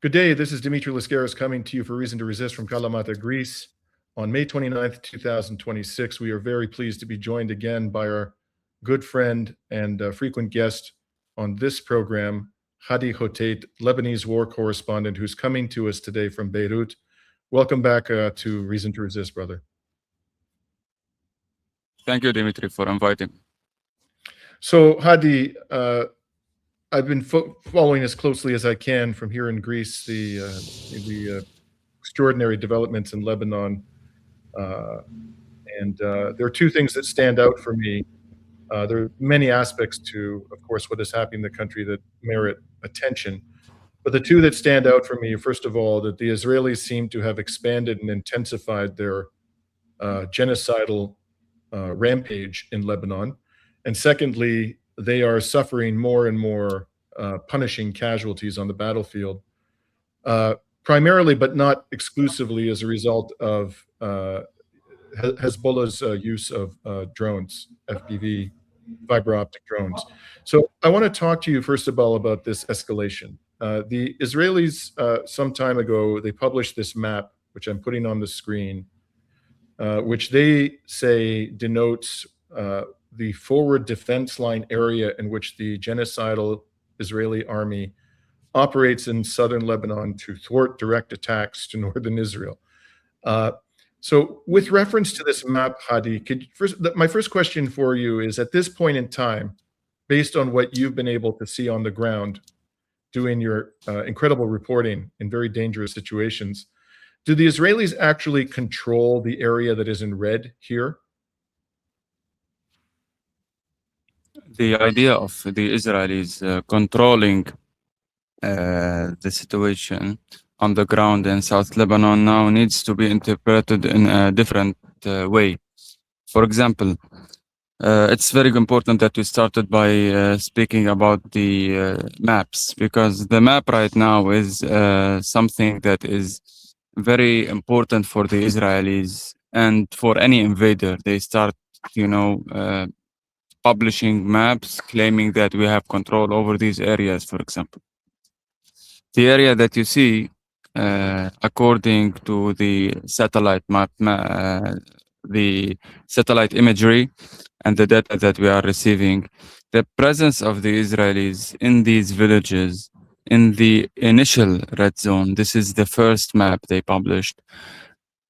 Good day. This is Dimitri Lascaris coming to you for Reason to Resist from Kalamata, Greece. On May 29th, 2026, we are very pleased to be joined again by our good friend and frequent guest on this program, Hadi Hoteit, Lebanese war correspondent, who's coming to us today from Beirut. Welcome back to Reason to Resist, brother. Thank you, Dimitri, for inviting. So, Hadi, I've been following as closely as I can from here in Greece the extraordinary developments in Lebanon, and there are two things that stand out for me. There are many aspects to, of course, what is happening in the country that merit attention, but the two that stand out for me, first of all, that the Israelis seem to have expanded and intensified their genocidal rampage in Lebanon, and secondly, they are suffering more and more punishing casualties on the battlefield, primarily but not exclusively as a result of Hezbollah's use of drones, FPV, fibre-optic drones. So I want to talk to you first of all about this escalation. The Israelis, some time ago, they published this map, which I'm putting on the screen, which they say denotes the forward defense line area in which the genocidal Israeli army operates in southern Lebanon to thwart direct attacks to northern Israel. So with reference to this map, Hadi, my first question for you is, at this point in time, based on what you've been able to see on the ground, doing your incredible reporting in very dangerous situations, do the Israelis actually control the area that is in red here? The idea of the Israelis controlling the situation on the ground in South Lebanon now needs to be interpreted in a different way. For example, it's very important that we started by speaking about the maps, because the map right now is something that is very important for the Israelis and for any invader. They start, publishing maps claiming that we have control over these areas, for example. The area that you see, according to the satellite map, the satellite imagery and the data that we are receiving, the presence of the Israelis in these villages in the initial red zone, this is the first map they published.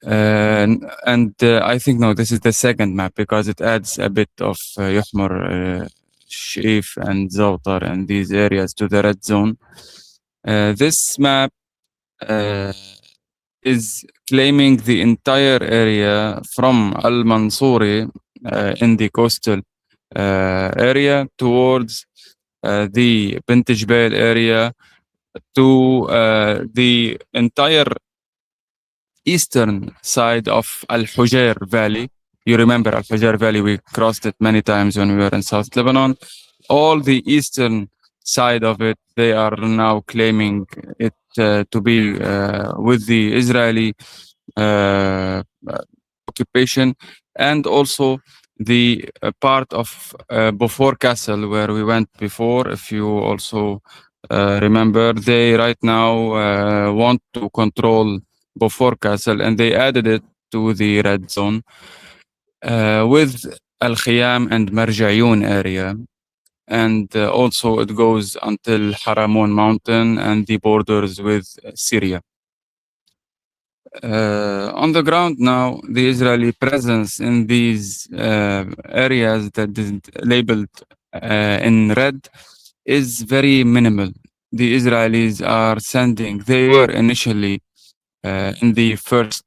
I think, no, this is the second map, because it adds a bit of Yuhmar, Sheif and Zawtar and these areas to the red zone. This map is claiming the entire area from Al-Mansouri in the coastal area towards the Bint Jbeil area to the entire eastern side of Al-Hujair Valley. You remember Al-Hujair Valley, we crossed it many times when we were in South Lebanon. All the eastern side of it, they are now claiming it to be with the Israeli occupation, and also the part of Beaufort Castle where we went before. If you also remember, they right now want to control Beaufort Castle, and they added it to the red zone with Al-Khiyam and Marjayoun area. And also it goes until Haramoun Mountain and the borders with Syria. On the ground now, the Israeli presence in these areas that is labeled in red is very minimal. The Israelis are sending, they were initially in the first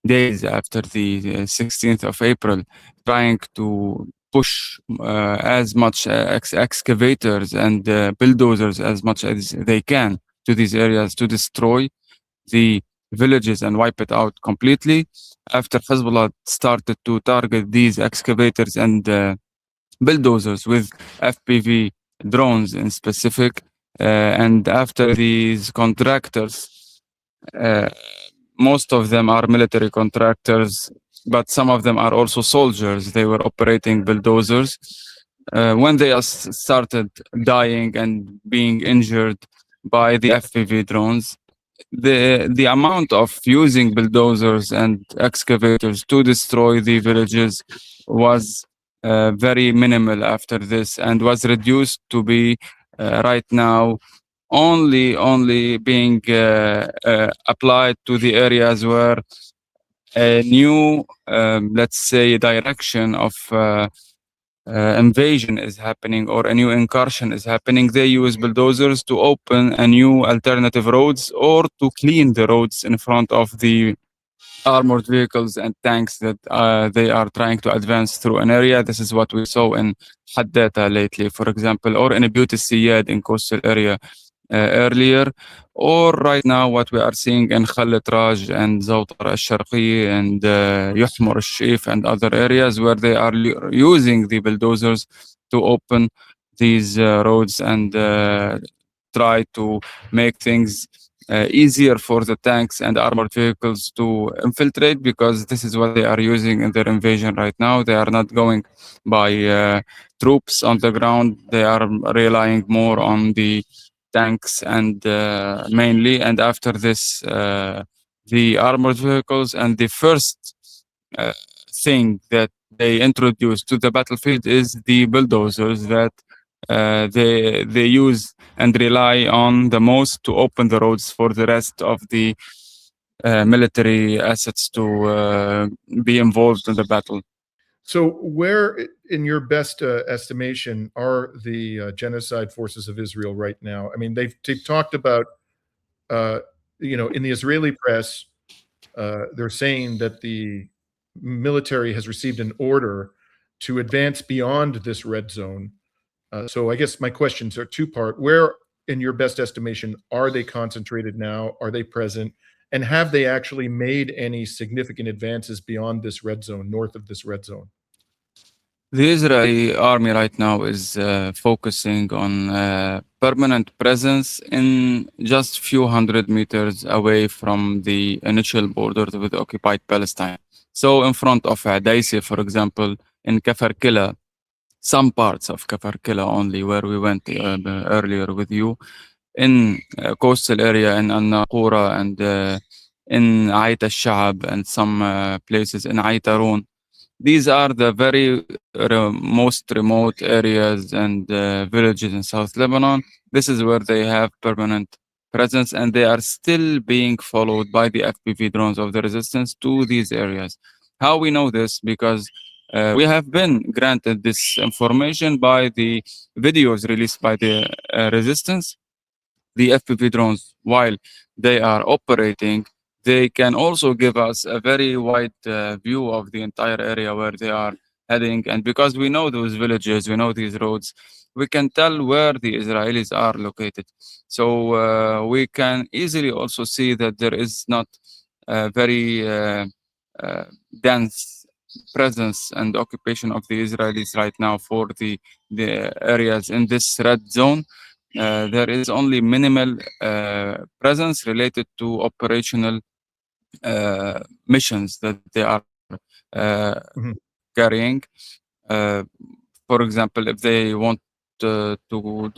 days after the 16th of April, trying to push as much excavators and bulldozers as much as they can to these areas to destroy the villages and wipe it out completely. After Hezbollah started to target these excavators and bulldozers with FPV drones in specific, and after these contractors, most of them are military contractors, but some of them are also soldiers. They were operating bulldozers. When they started dying and being injured, by the FPV drones. The amount of using bulldozers and excavators to destroy the villages was very minimal after this, and was reduced to be right now only being applied to the areas where a new, let's say, direction of invasion is happening, or a new incursion is happening. They use bulldozers to open a new alternative roads, or to clean the roads in front of the armored vehicles and tanks that they are trying to advance through an area. This is what we saw in Haddata lately, for example, or in Abuti Siyad in coastal area earlier, or right now what we are seeing in Khalit Raj and Zawtar al-Sharqi and Yuhmur al-Sheif and other areas, where they are using the bulldozers to open these roads and try to make things easier for the tanks and armored vehicles to infiltrate, because this is what they are using in their invasion right now. They are not going by troops on the ground. They are relying more on the tanks and mainly, and after this the armored vehicles. And the first uh, thing that they introduce to the battlefield is the bulldozers that they use and rely on the most to open the roads for the rest of the military assets to be involved in the battle. So, where, in your best estimation, are the genocide forces of Israel right now? I mean, they've talked about, uh, in the Israeli press, they're saying that the military has received an order to advance beyond this red zone. So, I guess my questions are two-part. Where, in your best estimation, are they concentrated now? Are they present? And have they actually made any significant advances beyond this red zone, north of this red zone? The Israeli army right now is focusing on permanent presence in just few hundred meters away from the initial border with occupied Palestine. So in front of Adaisi, for example, in Kafar Kila, some parts of Kafar Kila only, where we went earlier with you, in coastal area in Al-Naqura and in Ait al-Sha'ab and some places in Ait Arun. These are the very most remote areas and villages in South Lebanon. This is where they have permanent presence, and they are still being followed by the FPV drones of the resistance to these areas. How we know this? Because we have been granted this information by the videos released by the resistance. The FPV drones, while they are operating, they can also give us a very wide view of the entire area where they are heading. And because we know those villages, we know these roads, we can tell where the Israelis are located. So we can easily also see that there is not a very dense presence and occupation of the Israelis right now for the areas in this red zone. There is only minimal presence related to operational missions that they are Mhm. carrying. Uh, for example, if they want to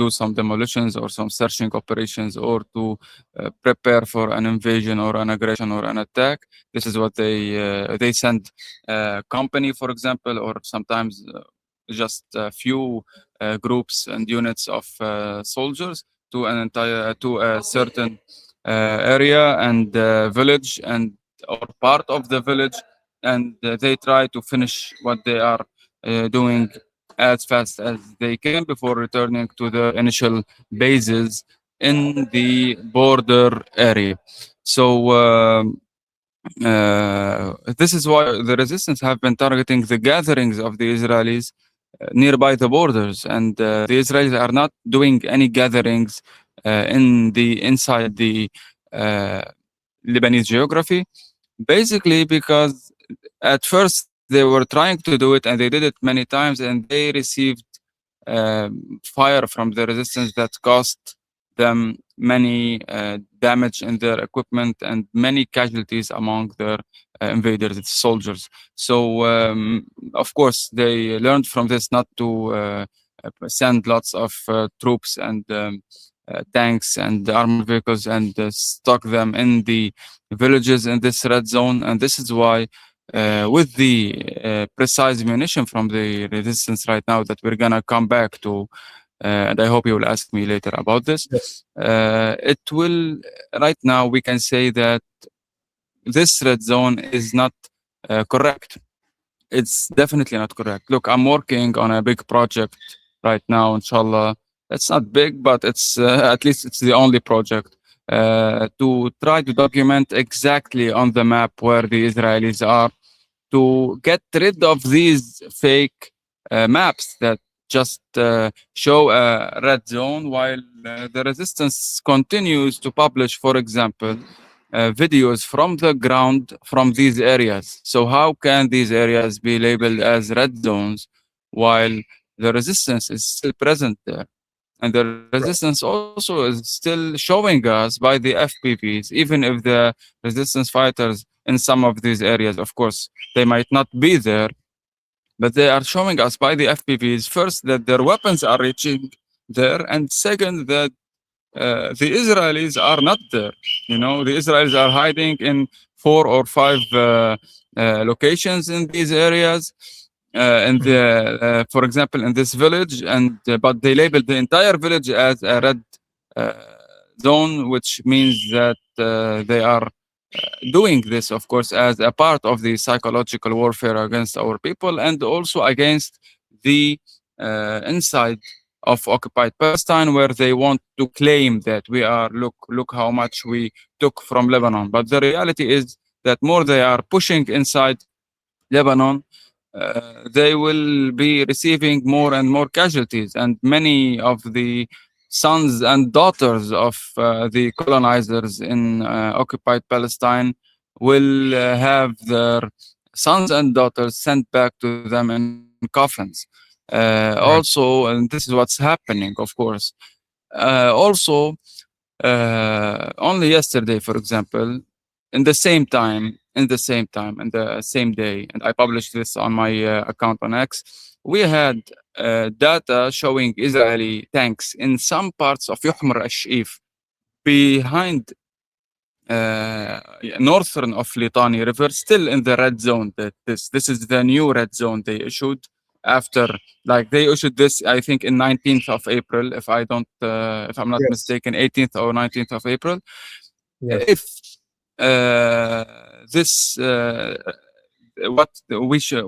do some demolitions or some searching operations, or to prepare for an invasion or an aggression or an attack, this is what they send a company, for example, or sometimes just a few groups and units of soldiers to an entire to a certain area and village and or part of the village, and they try to finish what they are doing as fast as they can before returning to the initial bases in the border area. So this is why the resistance have been targeting the gatherings of the Israelis nearby the borders, and the Israelis are not doing any gatherings inside the uh, Lebanese geography, basically because at first they were trying to do it, and they did it many times, and they received fire from the resistance that cost them many damage in their equipment and many casualties among their invaders, its soldiers. So of course they learned from this not to send lots of troops and tanks and armored vehicles and stock them in the villages in this red zone. And this is why, with the precise munition from the resistance right now, that we're gonna come back to, and I hope you will ask me later about this. Yes. It will, right now, we can say that this red zone is not correct. It's definitely not correct. Look, I'm working on a big project right now, inshallah. It's not big, but it's at least it's the only project to try to document exactly on the map where the Israelis are, to get rid of these fake maps that just show a red zone while the resistance continues to publish, for example, videos from the ground from these areas. So how can these areas be labeled as red zones while the resistance is still present there? And the resistance also is still showing us by the FPVs, even if the resistance fighters in some of these areas, of course, they might not be there, but they are showing us by the FPVs, first, that their weapons are reaching there, and second, that the Israelis are not there. You know, the Israelis are hiding in 4 or 5 locations in these areas. And for example, in this village, and but they labeled the entire village as a red uh, zone, which means that they are doing this, of course, as a part of the psychological warfare against our people, and also against the inside of occupied Palestine, where they want to claim that we are, look how much we took from Lebanon. But the reality is that more they are pushing inside Lebanon, they will be receiving more and more casualties, and many of the sons and daughters of the colonizers in occupied Palestine will have their sons and daughters sent back to them in coffins. Also, and this is what's happening, of course. Also, only yesterday, for example, in the same day, and I published this on my account on X, we had data showing Israeli tanks in some parts of Yuhmar al-Shif, behind northern of Litani River, still in the red zone. That this is the new red zone they issued after, like, they issued this, I think, in 19th of April, if I'm not Yes. mistaken, 18th or 19th of April. Yes. If this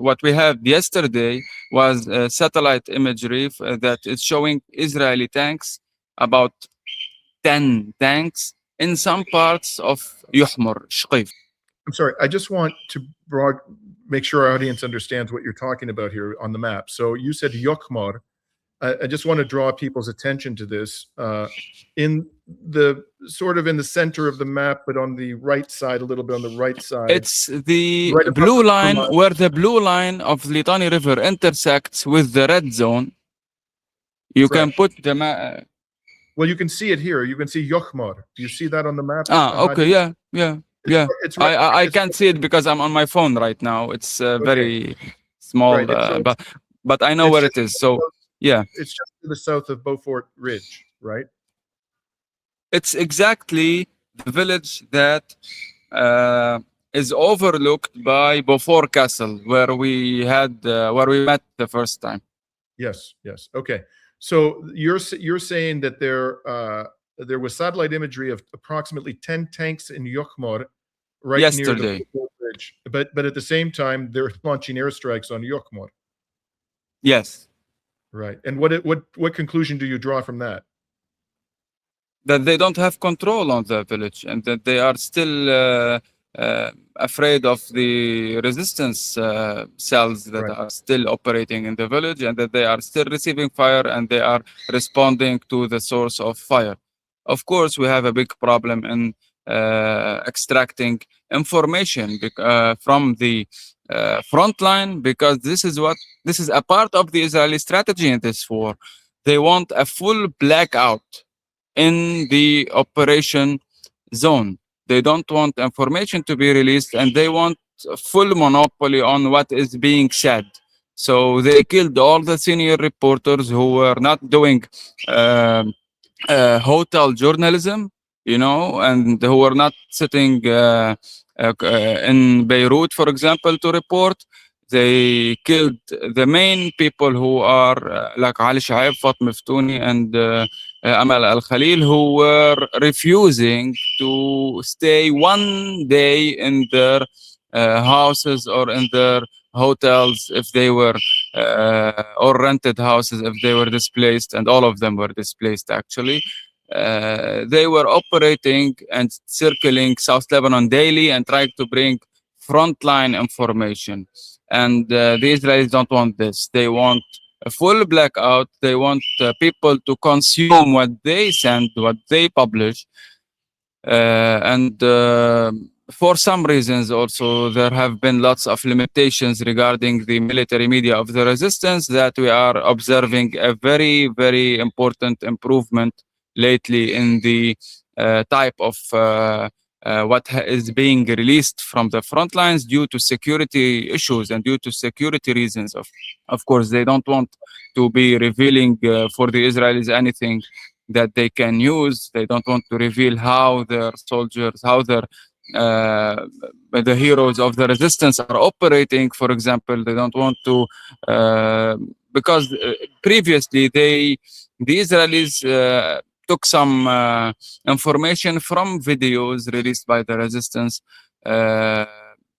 what we have yesterday was satellite imagery that is showing Israeli tanks, about 10 tanks in some parts of Yuhmar, Shqif. I'm sorry. I just want to make sure our audience understands what you're talking about here on the map. So you said Yokmar. I just want to draw people's attention to this. In the sort of in the center of the map, but on the right side, a little bit on the right side. It's the Right above blue the line, line. where the blue line of Litani River intersects with the red zone. You can Correct. put the map. Well, you can see it here. You can see Yochmar. Do you see that on the map? Okay, Hadi? yeah. It's right. I It's can't see it because I'm on my phone right now. It's very small, right. but I know It's where just it is. So yeah, it's just to the south of Beaufort Ridge, right? it's exactly the village that is overlooked by Beaufort Castle, where we met the first time. Yes. Yes. Okay. So you're saying that there was satellite imagery of approximately 10 tanks in Yochmar, right Yesterday. near the Beaufort Ridge, but at the same time they're launching airstrikes on Yochmar. Yes. Right. And what conclusion do you draw from that? That they don't have control on the village, and that they are still afraid of the resistance cells that Right. are still operating in the village, and that they are still receiving fire, and they are responding to the source of fire. Of course, we have a big problem in extracting information from the front line, because this is a part of the Israeli strategy in this war. They want a full blackout in the operation zone. They don't want information to be released, and they want full monopoly on what is being said. So they killed all the senior reporters who were not doing hotel journalism, and who were not sitting in Beirut, for example, to report. They killed the main people who are like Ali Shaib, Fatma Ftouni, and Amal Al Khalil, who were refusing to stay one day in their houses or in their hotels if they were, or rented houses if they were displaced, and all of them were displaced actually. They were operating and circling South Lebanon daily and trying to bring frontline information. And the Israelis don't want this. They want a full blackout. They want people to consume what they send, what they publish. And for some reasons also, there have been lots of limitations regarding the military media of the resistance that we are observing a very, very important improvement lately in the type of what is being released from the front lines due to security issues and due to security reasons. Of course, they don't want to be revealing for the Israelis anything that they can use. They don't want to reveal how their soldiers, how their the heroes of the resistance are operating. For example, they don't want to because previously the Israelis took some information from videos released by the resistance.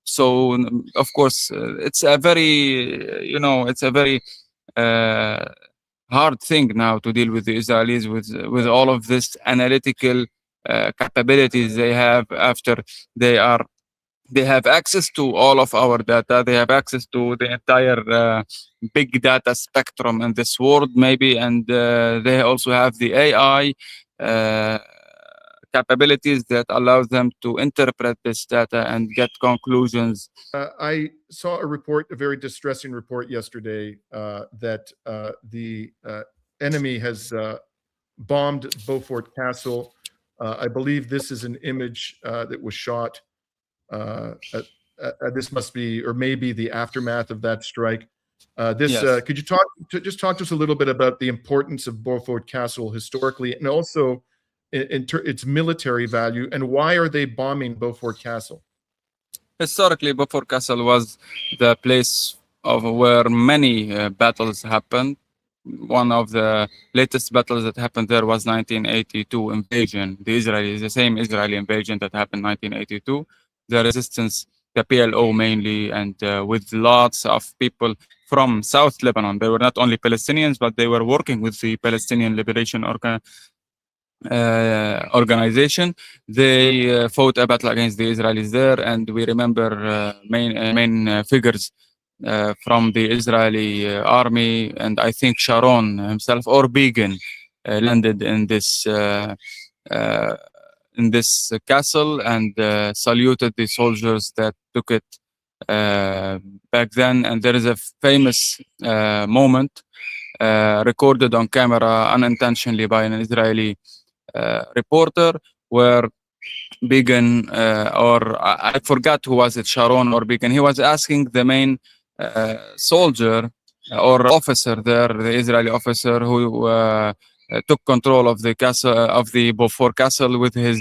So of course, it's a very it's a very hard thing now to deal with the Israelis with all of this analytical capabilities they have after they have access to all of our data. They have access to the entire big data spectrum in this world, maybe, and they also have the AI capabilities that allows them to interpret this data and get conclusions. I saw a report, a very distressing report yesterday, that the enemy has bombed Beaufort Castle. I believe this is an image that was shot. This must be, or maybe the aftermath of that strike. Yes. Could you just talk to us a little bit about the importance of Beaufort Castle historically, and also its military value, and why are they bombing Beaufort Castle? Historically, Beaufort Castle was the place of where many battles happened. One of the latest battles that happened there was 1982 invasion. The same Israeli invasion that happened 1982. The resistance, the PLO mainly, and with lots of people from South Lebanon. They were not only Palestinians, but they were working with the Palestinian Liberation organization. They fought a battle against the Israelis there, and we remember main figures from the Israeli army, and I think Sharon himself or Begin landed in this castle and saluted the soldiers that took it back then. And there is a famous moment recorded on camera unintentionally by an Israeli reporter, where Begin or I forgot who was it, Sharon or Begin, he was asking the main soldier or officer there, the Israeli officer who took control of the castle, of the Beaufort Castle with his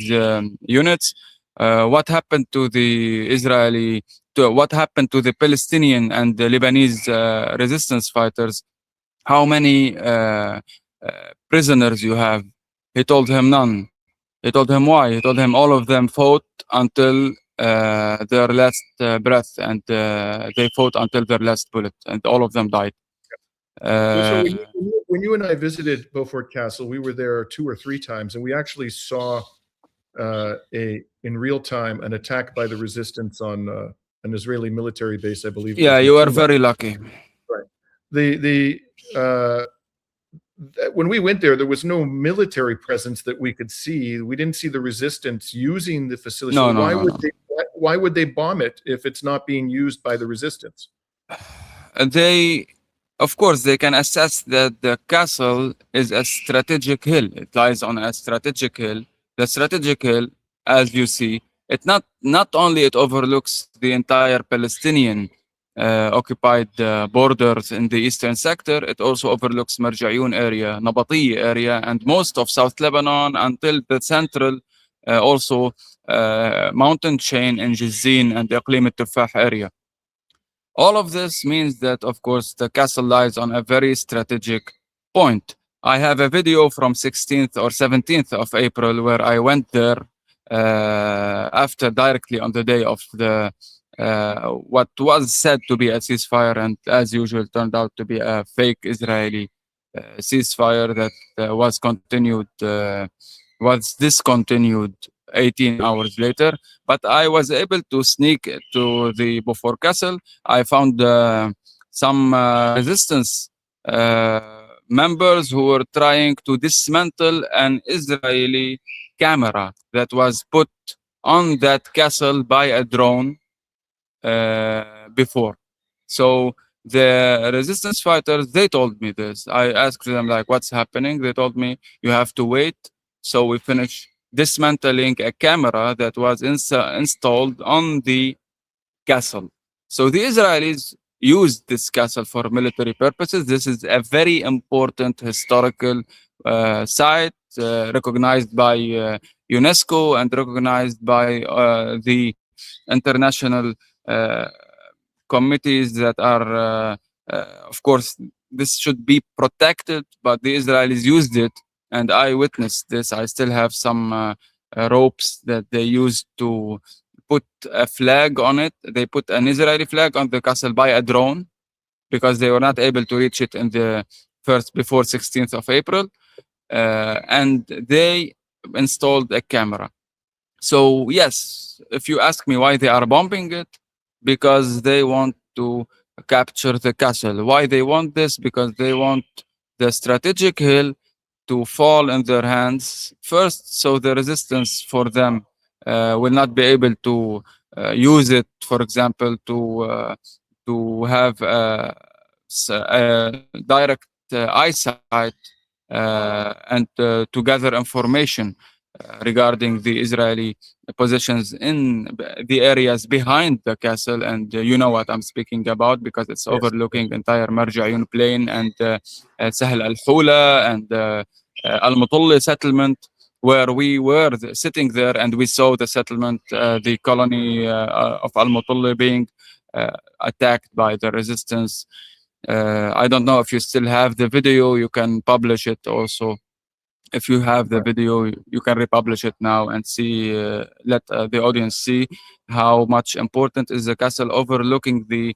units, what happened to the what happened to the Palestinian and the Lebanese resistance fighters? How many prisoners you have? He told him none. He told him why. He told him all of them fought until their last breath, and they fought until their last bullet, and all of them died. So when you and I visited Beaufort Castle, we were there 2 or 3 times, and we actually saw in real time an attack by the resistance on an Israeli military base, I believe. Yeah, you are very lucky. Right. When we went there was no military presence that we could see. We didn't see the resistance using the facility. No, so no, why would they bomb it if it's not being used by the resistance? Of course, they can assess that the castle is a strategic hill. It lies on a strategic hill. The strategic hill, as you see, it not only it overlooks the entire Palestinian occupied borders in the eastern sector. It also overlooks Marjayoun area, Nabatiya area, and most of South Lebanon until the central also mountain chain in Jizin and the Iqlim al-Tufah area. All of this means that, of course, the castle lies on a very strategic point. I have a video from 16th or 17th of April where I went there after directly on the day of the what was said to be a ceasefire, and as usual turned out to be a fake Israeli ceasefire that was discontinued 18 hours later. But I was able to sneak to the Beaufort Castle. I found some resistance members who were trying to dismantle an Israeli camera that was put on that castle by a drone before. So the resistance fighters, they told me this. I asked them, like, what's happening? They told me, you have to wait. So we finished dismantling a camera that was installed on the castle. So the Israelis used this castle for military purposes. This is a very important historical site recognized by UNESCO and recognized by the international uh, committees that are, of course, this should be protected, but the Israelis used it, and I witnessed this. I still have some ropes that they used to put a flag on it. They put an Israeli flag on the castle by a drone because they were not able to reach it in the before 16th of April. And they installed a camera. So yes, if you ask me why they are bombing it, because they want to capture the castle. Why they want this? Because they want the strategic hill to fall in their hands first, so the resistance for them will not be able to use it, for example, to have a direct eyesight and to gather information regarding the Israeli positions in the areas behind the castle. And you know what I'm speaking about because it's Yes. overlooking entire Marjayoun plain and Sahl al-Hula and Al-Mutulli settlement, where we were sitting there and we saw the settlement, the colony of Al-Mutulli being attacked by the resistance. I don't know if you still have the video. You can publish it also. If you have the video, you can republish it now and see, let the audience see how much important is the castle overlooking the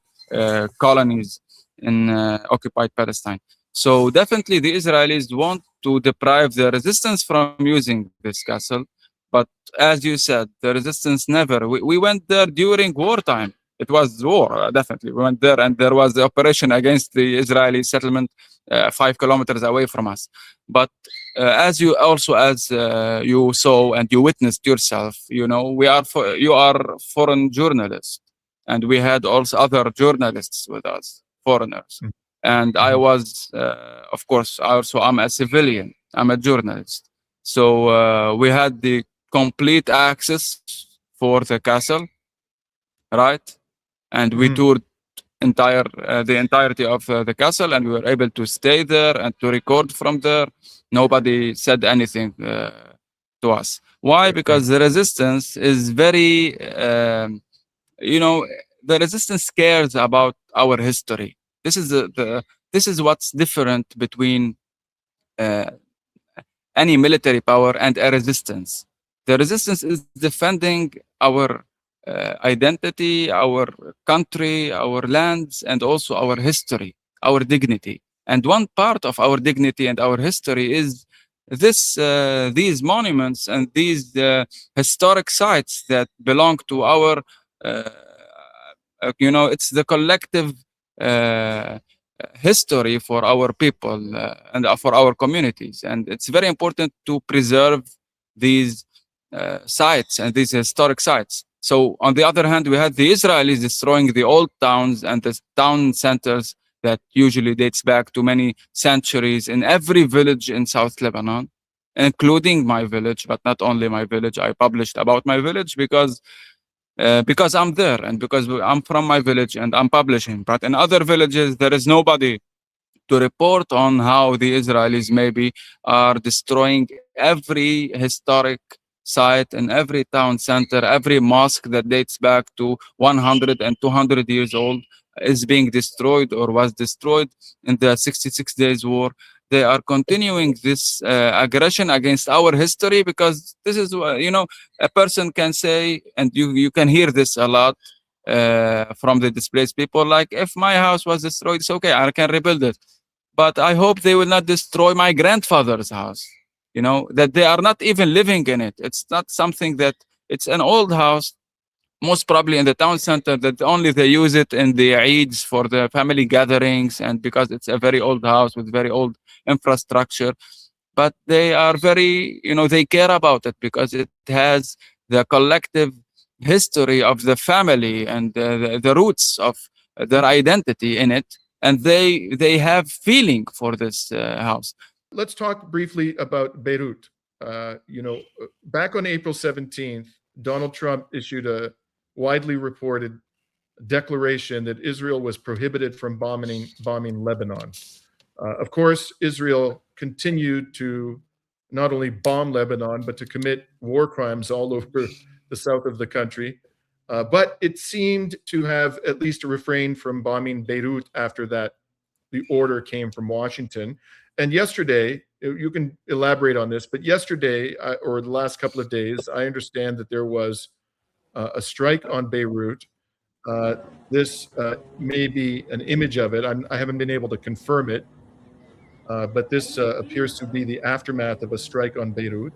colonies in occupied Palestine. So definitely the Israelis want to deprive the resistance from using this castle. But as you said, the resistance never, we went there during wartime. It was war, definitely. We went there and there was the operation against the Israeli settlement 5 kilometers away from us. But as you you saw and you witnessed yourself, you know, you are foreign journalists, and we had also other journalists with us, foreigners. Mm. And I was, of course, I'm a civilian. I'm a journalist. So we had the complete access for the castle, right? And we toured the entirety of the castle, and we were able to stay there and to record from there. Nobody said anything to us. Why? Because the resistance is very, you know, the resistance cares about our history. This is this is what's different between uh, any military power and a resistance. The resistance is defending our identity, our country, our lands, and also our history, our dignity. And one part of our dignity and our history is these monuments and these historic sites that belong to our, you know, it's the collective history for our people and for our communities. And it's very important to preserve these sites and these historic sites. So on the other hand, we had the Israelis destroying the old towns and the town centers that usually dates back to many centuries in every village in South Lebanon, including my village, but not only my village. I published about my village because because I'm there and because I'm from my village and I'm publishing. But in other villages, there is nobody to report on how the Israelis maybe are destroying every historic site in every town center, every mosque that dates back to 100 and 200 years old is being destroyed or was destroyed in the 66 days war. They are continuing this aggression against our history because this is, a person can say, and you can hear this a lot from the displaced people, like, if my house was destroyed, it's okay, I can rebuild it, but I hope they will not destroy my grandfather's house. That they are not even living in it. It's not something that it's an old house, most probably in the town center, that only they use it in the Eids for the family gatherings, and because it's a very old house with very old infrastructure. But they are very, they care about it because it has the collective history of the family and the roots of their identity in it, and they have feeling for this house. Let's talk briefly about Beirut. Back on April 17th, Donald Trump issued a widely reported declaration that Israel was prohibited from bombing Lebanon. Of course, Israel continued to not only bomb Lebanon, but to commit war crimes all over the south of the country. But it seemed to have at least refrained from bombing Beirut after that the order came from Washington. And yesterday, you can elaborate on this, but yesterday, or the last couple of days, I understand that there was a strike on Beirut. This may be an image of it. I haven't been able to confirm it, but this appears to be the aftermath of a strike on Beirut.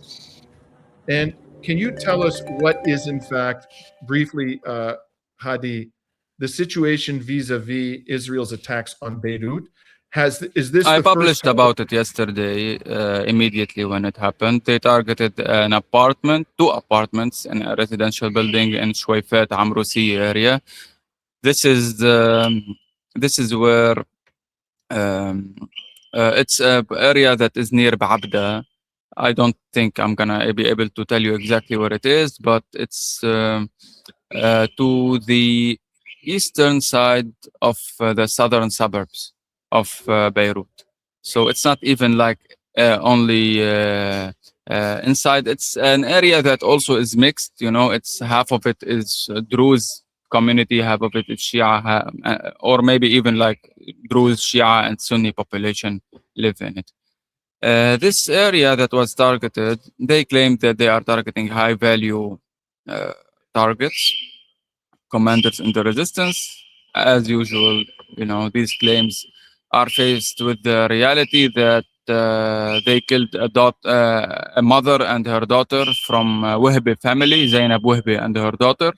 And can you tell us what is, in fact, briefly, Hadi, the situation vis-a-vis Israel's attacks on Beirut? Is this I the first published time? about it yesterday, immediately when it happened. They targeted an apartment, two apartments in a residential building in Shweifet, Amrusi area. This is where it's an area that is near Ba'abda. I don't think I'm gonna be able to tell you exactly where it is, but it's to the eastern side of the southern suburbs of Beirut. So it's not even like only inside. It's an area that also is mixed. It's half of it is Druze community, half of it is Shia, or maybe even like Druze, Shia, and Sunni population live in it. This area that was targeted, they claim that they are targeting high-value targets, commanders in the resistance. As usual, these claims are faced with the reality that they killed a mother and her daughter from Wahbi family, Zainab Wahbi and her daughter.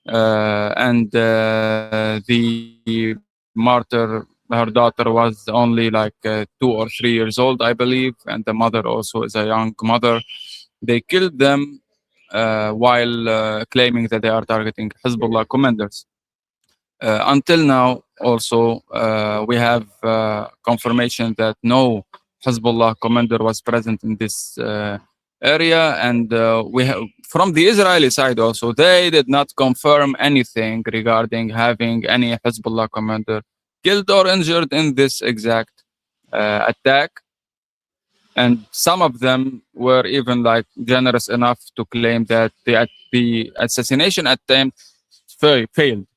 And the martyr, her daughter was only like 2 or 3 years old, I believe, and the mother also is a young mother. They killed them while claiming that they are targeting Hezbollah commanders. Until now, also, we have confirmation that no Hezbollah commander was present in this area, and we have from the Israeli side also, they did not confirm anything regarding having any Hezbollah commander killed or injured in this exact attack. And some of them were even like generous enough to claim that the assassination attempt failed.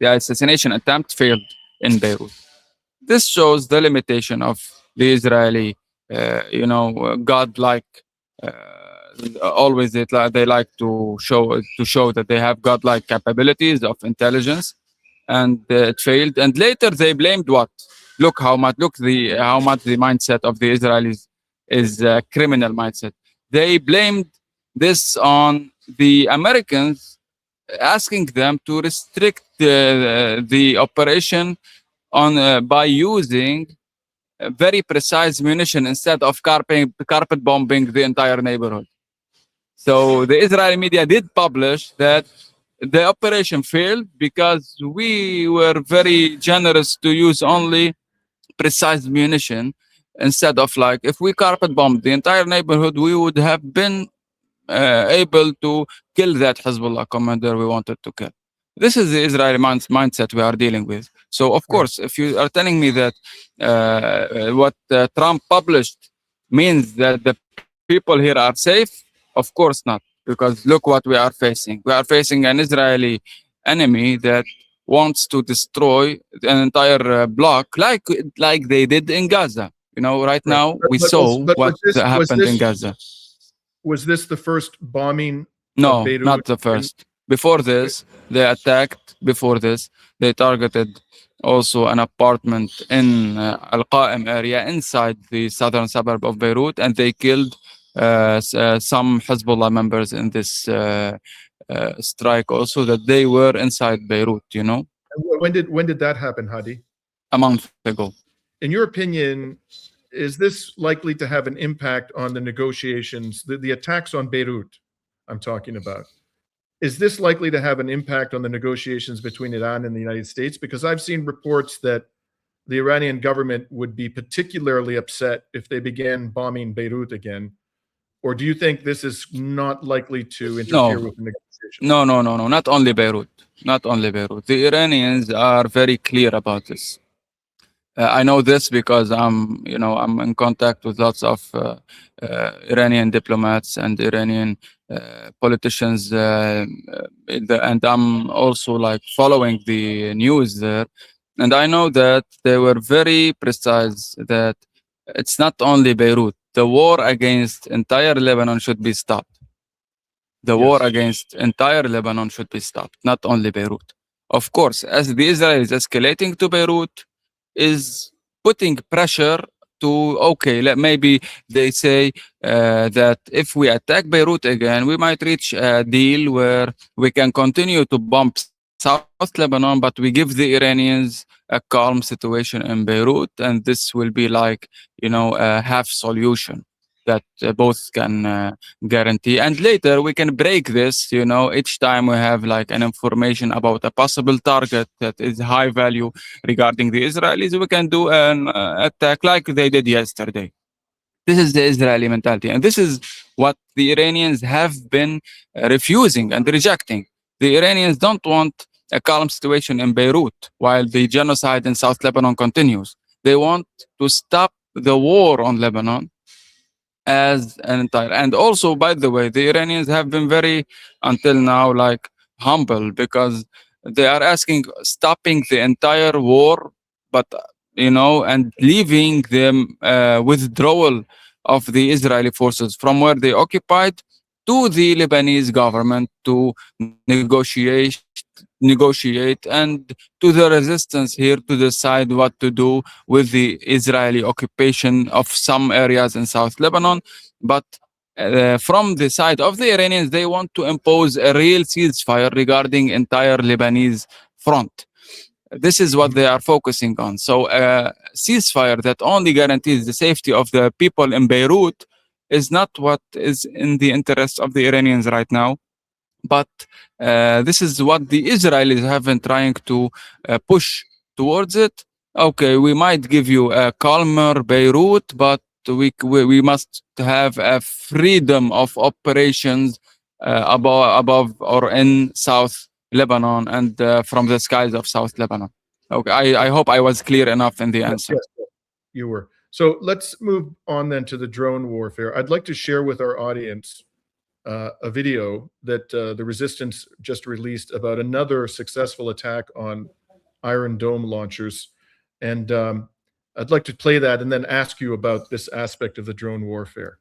The assassination attempt failed in Beirut. This shows the limitation of the Israeli, godlike. Always they like to show that they have godlike capabilities of intelligence, and it failed. And later they blamed what? Look how much the mindset of the Israelis is a criminal mindset. They blamed this on the Americans, asking them to restrict the operation on by using very precise munition instead of carpet bombing the entire neighborhood. So the Israeli media did publish that the operation failed because we were very generous to use only precise munition instead of, like, if we carpet bombed the entire neighborhood, we would have been able to kill that Hezbollah commander we wanted to kill. This is the Israeli mindset we are dealing with. So, of course, if you are telling me that what Trump published means that the people here are safe, of course not. Because look what we are facing. We are facing an Israeli enemy that wants to destroy an entire block, like they did in Gaza. You know, right Right. now we saw what happened in Gaza. Was this the first bombing of No, Beirut? not the first. Before this, they attacked. Before this, they targeted also an apartment in Al Qaim area inside the southern suburb of Beirut, and they killed some Hezbollah members in this strike. Also, that they were inside Beirut. You know, When did that happen, Hadi? a month ago. In your opinion, is this likely to have an impact on the negotiations, the attacks on Beirut I'm talking about? Is this likely to have an impact on the negotiations between Iran and the United States? Because I've seen reports that the Iranian government would be particularly upset if they began bombing Beirut again. Or do you think this is not likely to interfere with the negotiations? No. Not only Beirut. Not only Beirut. The Iranians are very clear about this. I know this because I'm in contact with lots of Iranian diplomats and Iranian politicians, and I'm also like following the news there. And I know that they were very precise that it's not only Beirut. The war against entire Lebanon should be stopped. The war against entire Lebanon should be stopped, not only Beirut. Of course, as the Israel is escalating to Beirut, is putting pressure to, maybe they say that if we attack Beirut again, we might reach a deal where we can continue to bomb South Lebanon, but we give the Iranians a calm situation in Beirut, and this will be like, a half solution that both can guarantee. And later we can break this, each time we have like an information about a possible target that is high value regarding the Israelis, we can do an attack like they did yesterday. This is the Israeli mentality. And this is what the Iranians have been refusing and rejecting. The Iranians don't want a calm situation in Beirut while the genocide in South Lebanon continues. They want to stop the war on Lebanon as an entire. And also, by the way, the Iranians have been very, until now, like humble, because they are asking stopping the entire war, but and leaving them withdrawal of the Israeli forces from where they occupied to the Lebanese government to negotiate and to the resistance here to decide what to do with the Israeli occupation of some areas in South Lebanon. But from the side of the Iranians, they want to impose a real ceasefire regarding entire Lebanese front. This is what they are focusing on. So a ceasefire that only guarantees the safety of the people in Beirut is not what is in the interest of the Iranians right now. But this is what the Israelis have been trying to push towards it. Okay, we might give you a calmer Beirut, but we must have a freedom of operations above or in South Lebanon and from the skies of South Lebanon. Okay, I hope I was clear enough in the answer. Yes, you were. So let's move on then to the drone warfare. I'd like to share with our audience a video that the Resistance just released about another successful attack on Iron Dome launchers. And I'd like to play that and then ask you about this aspect of the drone warfare.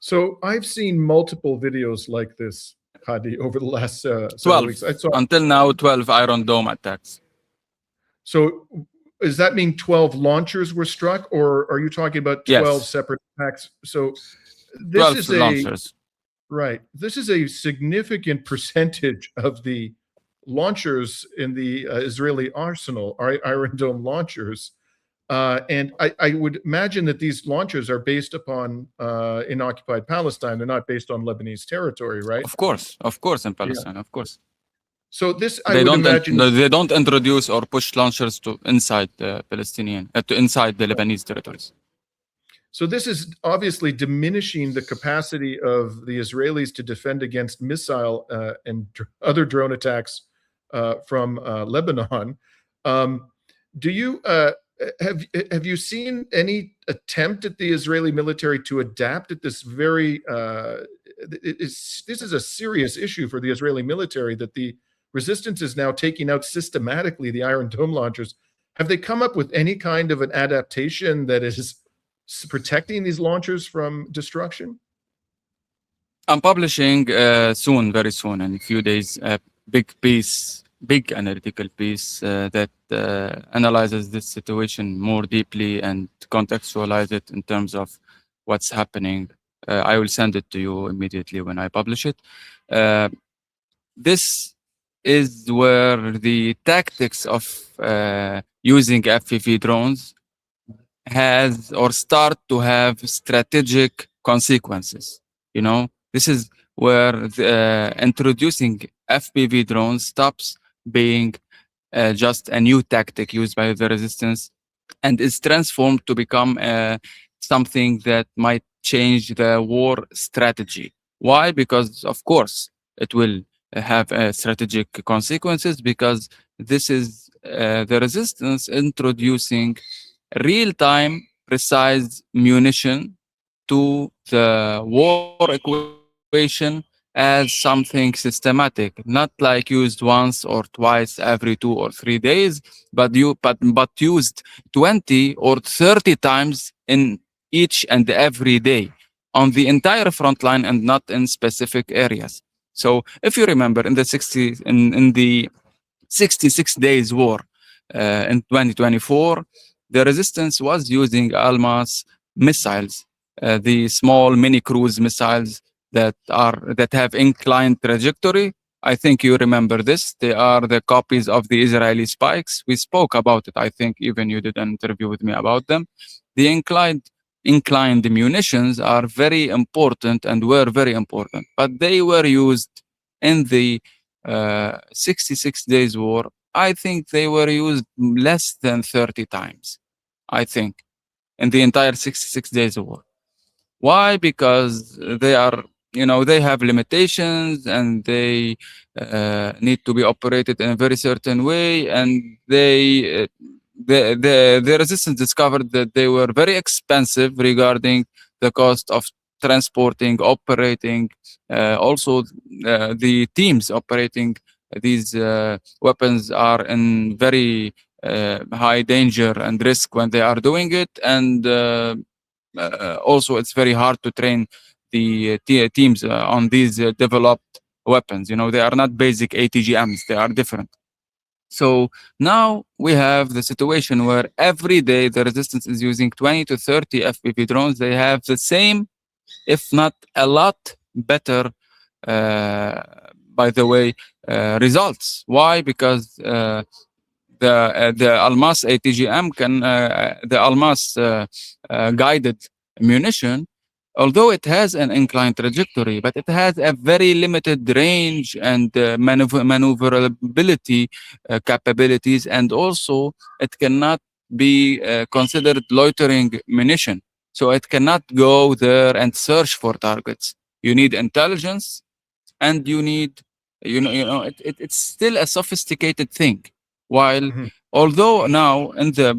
So I've seen multiple videos like this, Hadi, over the last several 12. weeks. I saw. Until now, 12 Iron Dome attacks. So does that mean 12 launchers were struck, or are you talking about 12 Yes, separate attacks? So this 12 is launchers. right. This is a significant percentage of the launchers in the Israeli arsenal, Iron Dome launchers. And I would imagine that these launchers are based upon in occupied Palestine. They're not based on Lebanese territory, right? Of course, in Yeah. Palestine, of course. So this, I would imagine, They don't introduce or push launchers to inside the Palestinian, to inside the Lebanese territories. so this is obviously diminishing the capacity of the Israelis to defend against missile and other drone attacks from Lebanon. Do you have you seen any attempt at the Israeli military to adapt at this very? This is a serious issue for the Israeli military that the resistance is now taking out systematically the Iron Dome launchers. Have they come up with any kind of an adaptation that is protecting these launchers from destruction? I'm publishing soon, very soon, in a few days, a big analytical piece that analyzes this situation more deeply and contextualize it in terms of what's happening. I will send it to you immediately when I publish it. This is where the tactics of using FPV drones has or start to have strategic consequences. You know, this is where introducing FPV drones stops being just a new tactic used by the resistance and is transformed to become something that might change the war strategy. Why? Because, of course, it will have strategic consequences because this is the resistance introducing real-time precise munition to the war equation as something systematic, not like used once or twice every 2 or 3 days, but used 20 or 30 times in each and every day on the entire front line and not in specific areas. So if you remember in the 66 days war in 2024, the resistance was using Almas missiles, the small mini cruise missiles that have inclined trajectory. I think you remember this. They are the copies of the Israeli spikes. We spoke about it. I think even you did an interview with me about them. The inclined munitions are very important and were very important, but they were used in the 66 days war. I think they were used less than 30 times, I think, in the entire 66 days of war. Why? Because they are, they have limitations and they need to be operated in a very certain way. And the resistance discovered that they were very expensive regarding the cost of transporting, operating. Also, the teams operating these weapons are in very high danger and risk when they are doing it. And also, it's very hard to train the teams on these developed weapons. They are not basic ATGMs. They are different. So now we have the situation where every day the resistance is using 20 to 30 FPV drones. They have the same, if not a lot better, by the way, results. Why? Because the Almas ATGM the Almas guided munition, although it has an inclined trajectory, but it has a very limited range and maneuverability capabilities, and also it cannot be considered loitering munition. So it cannot go there and search for targets. You need intelligence, and you need, it's still a sophisticated thing. While although now in the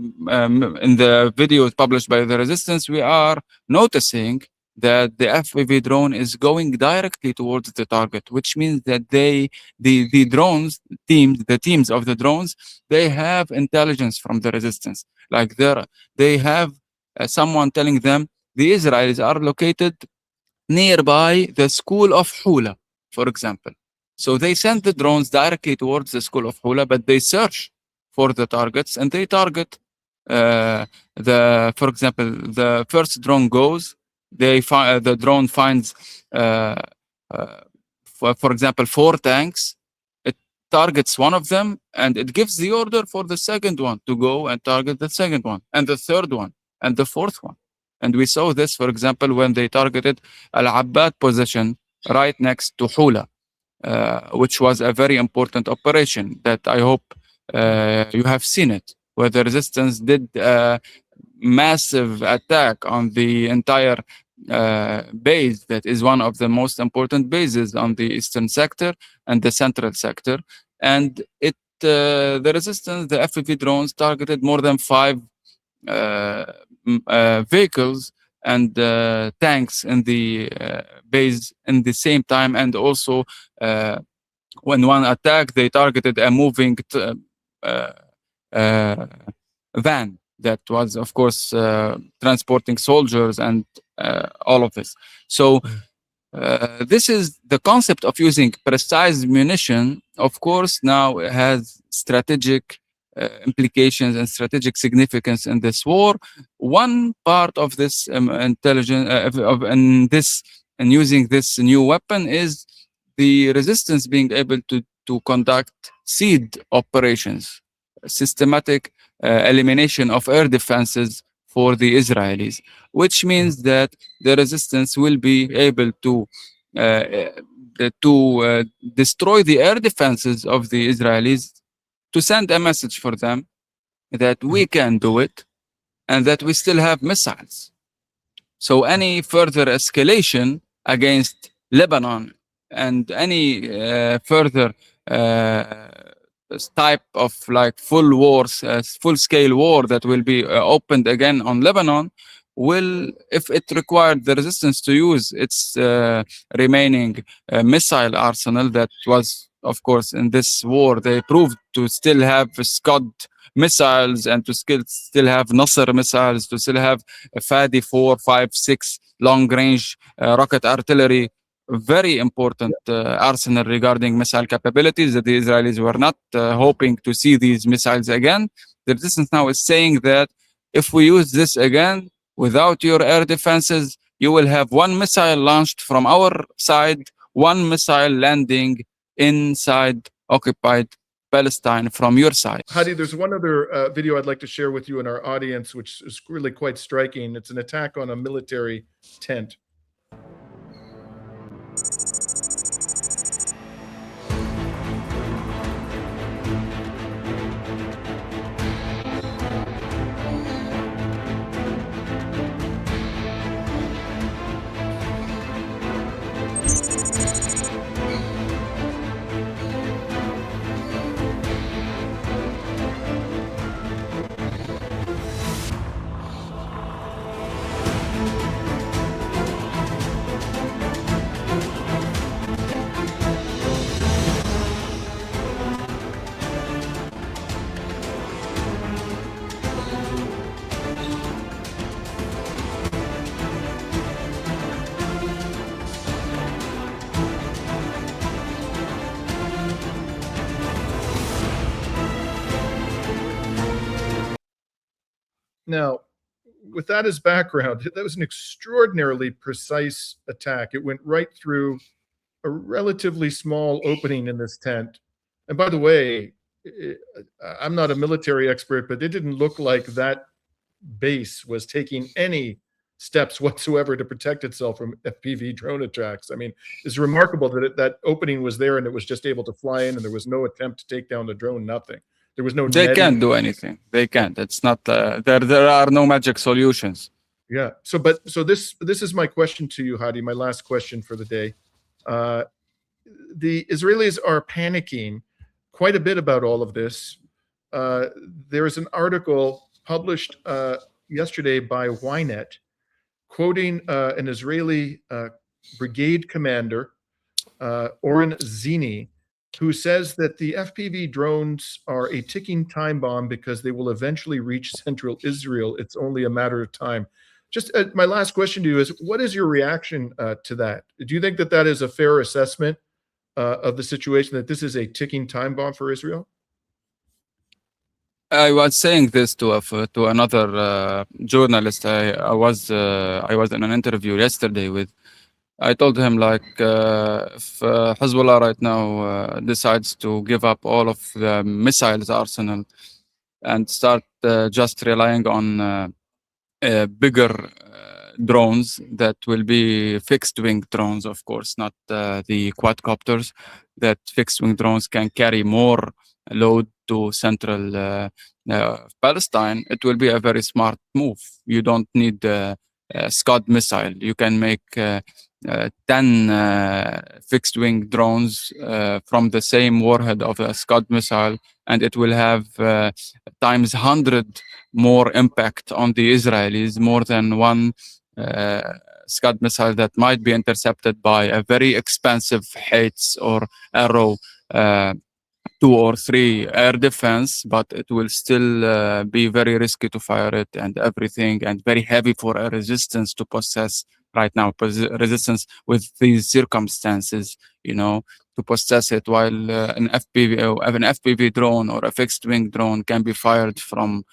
videos published by the resistance, we are noticing that the FPV drone is going directly towards the target, which means that the teams of the drones, they have intelligence from the resistance. Like they have someone telling them the Israelis are located nearby the school of Hula, for example. So they send the drones directly towards the school of Hula, but they search for the targets and they target for example, the first drone goes, the drone finds, for example, 4 tanks. It targets one of them and it gives the order for the second one to go and target the second one and the third one and the fourth one. And we saw this, for example, when they targeted Al-Abbad position right next to Hula, which was a very important operation that I hope you have seen it, where the resistance did a massive attack on the entire base that is one of the most important bases on the eastern sector and the central sector. And the resistance, the FPV drones targeted more than 5 vehicles and tanks in the base in the same time. And also, when one attack, they targeted a moving van that was, of course, transporting soldiers and all of this. So this is the concept of using precise munition. Of course, now has strategic implications and strategic significance in this war. One part of this intelligence and using this new weapon is the resistance being able to conduct seed operations, systematic elimination of air defenses for the Israelis, which means that the resistance will be able to destroy the air defenses of the Israelis, to send a message for them that we can do it and that we still have missiles. So any further escalation against Lebanon and any further type of like full-scale war that will be opened again on Lebanon will, if it required the resistance to use its remaining missile arsenal that was, of course, in this war, they proved to still have Scud missiles and to still have Nasser missiles, to still have Fadi 4, 5, 6 long-range rocket artillery, very important arsenal regarding missile capabilities that the Israelis were not hoping to see these missiles again. The resistance now is saying that if we use this again, without your air defenses, you will have one missile launched from our side, one missile landing inside occupied Palestine from your side. Hadi, there's one other video I'd like to share with you and our audience, which is really quite striking. It's an attack on a military tent. Now, with that as background, that was an extraordinarily precise attack. It went right through a relatively small opening in this tent. And by the way, I'm not a military expert, but it didn't look like that base was taking any steps whatsoever to protect itself from FPV drone attacks. I mean, it's remarkable that that opening was there and it was just able to fly in and there was no attempt to take down the drone, nothing. There was no They netting. can't do anything. They can't. It's not there are no magic solutions. Yeah. So this is my question to you, Hadi, my last question for the day. The Israelis are panicking quite a bit about all of this. There is an article published yesterday by Ynet quoting an Israeli brigade commander, Oren Zini, who says that the FPV drones are a ticking time bomb because they will eventually reach central Israel. It's only a matter of time. Just my last question to you is, what is your reaction to that? Do you think that that is a fair assessment of the situation, that this is a ticking time bomb for Israel? I was saying this to another journalist. I was in an interview yesterday with. I told him, like, if Hezbollah right now decides to give up all of the missiles arsenal and start just relying on bigger drones that will be fixed wing drones, of course, not the quadcopters. That fixed wing drones can carry more load to central Palestine. It will be a very smart move. You don't need Scud missile. You can make 10 fixed wing drones from the same warhead of a Scud missile, and it will have times 100 more impact on the Israelis, more than one Scud missile that might be intercepted by a very expensive Hates or Arrow 2 or 3 air defense, but it will still be very risky to fire it and everything, and very heavy for a resistance to possess right now. Resistance with these circumstances, to possess it, while an FPV drone or a fixed wing drone can be fired from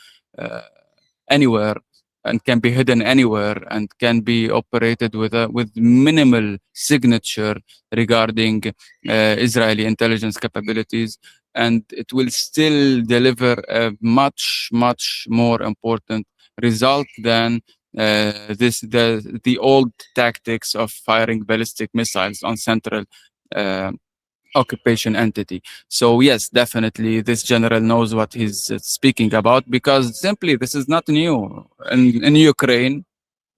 anywhere and can be hidden anywhere and can be operated with minimal signature regarding Israeli intelligence capabilities, and it will still deliver a much more important result than the old tactics of firing ballistic missiles on central occupation entity. So yes, definitely this general knows what he's speaking about, because simply this is not new. In Ukraine,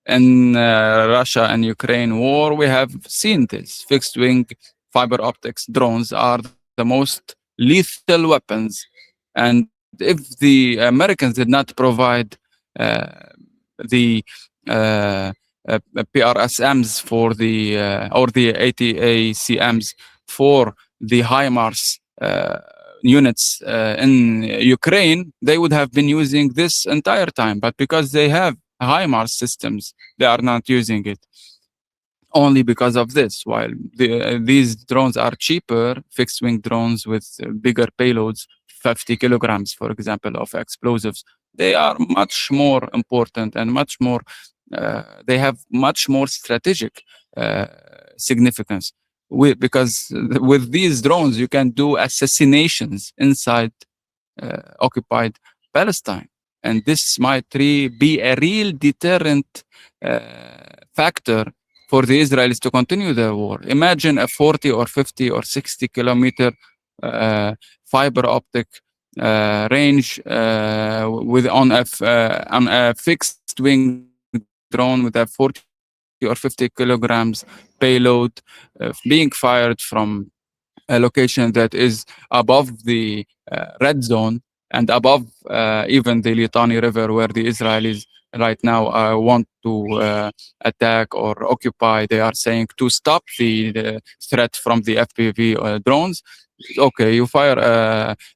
in Russia and Ukraine war, we have seen this. Fixed wing fiber optics drones are the most lethal weapons, and if the Americans did not provide the PRSMs for the or the ATACMs for the HIMARS units in Ukraine, they would have been using this entire time. But because they have HIMARS systems, they are not using it. Only because of this. While these drones are cheaper, fixed wing drones with bigger payloads, 50 kilograms, for example, of explosives, they are much more important and much more, they have much more strategic significance. Because with these drones, you can do assassinations inside occupied Palestine. And this might be a real deterrent factor for the Israelis to continue their war. Imagine a 40 or 50 or 60 kilometer fiber optic range on a fixed wing drone with a 40 or 50 kilograms payload being fired from a location that is above the red zone and above even the Litani River, where the Israelis right now want to attack or occupy. They are saying to stop the threat from the FPV drones. Okay, you fire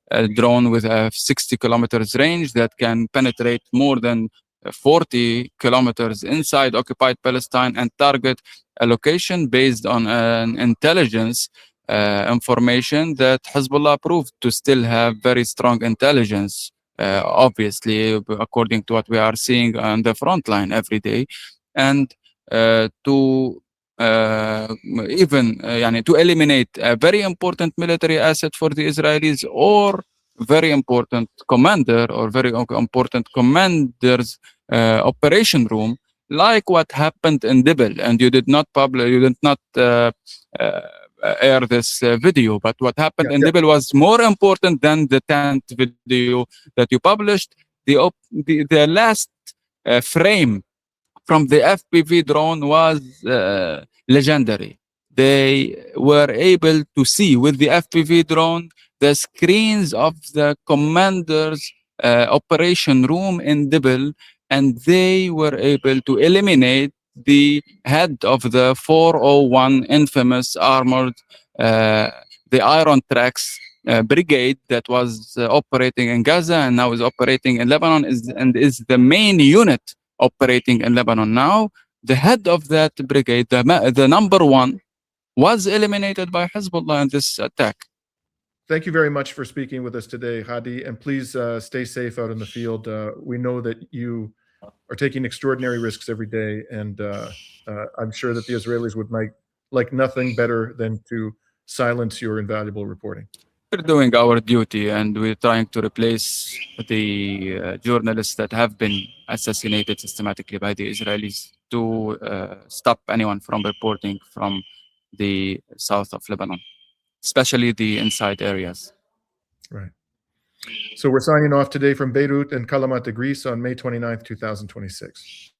a drone with a 60 kilometers range that can penetrate more than 40 kilometers inside occupied Palestine and target a location based on an intelligence information that Hezbollah proved to still have very strong intelligence, obviously, according to what we are seeing on the front line every day. And to to eliminate a very important military asset for the Israelis, or very important commander or very important commander's operation room, like what happened in Dibble. And you did not air this video, but what happened in Dibble was more important than the tent video that you published. The last frame from the FPV drone was legendary. They were able to see with the FPV drone the screens of the commander's operation room in Dibble, and they were able to eliminate the head of the 401 infamous armored, the Iron Tracks brigade that was operating in Gaza and now is operating in Lebanon, and is the main unit operating in Lebanon now. The head of that brigade, the number one, was eliminated by Hezbollah in this attack. Thank you very much for speaking with us today, Hadi, and please stay safe out in the field. We know that you are taking extraordinary risks every day, and I'm sure that the Israelis would like nothing better than to silence your invaluable reporting. We're doing our duty, and we're trying to replace the journalists that have been assassinated systematically by the Israelis to stop anyone from reporting from the south of Lebanon, especially the inside areas. Right. So we're signing off today from Beirut and Kalamata, Greece on May 29th, 2026.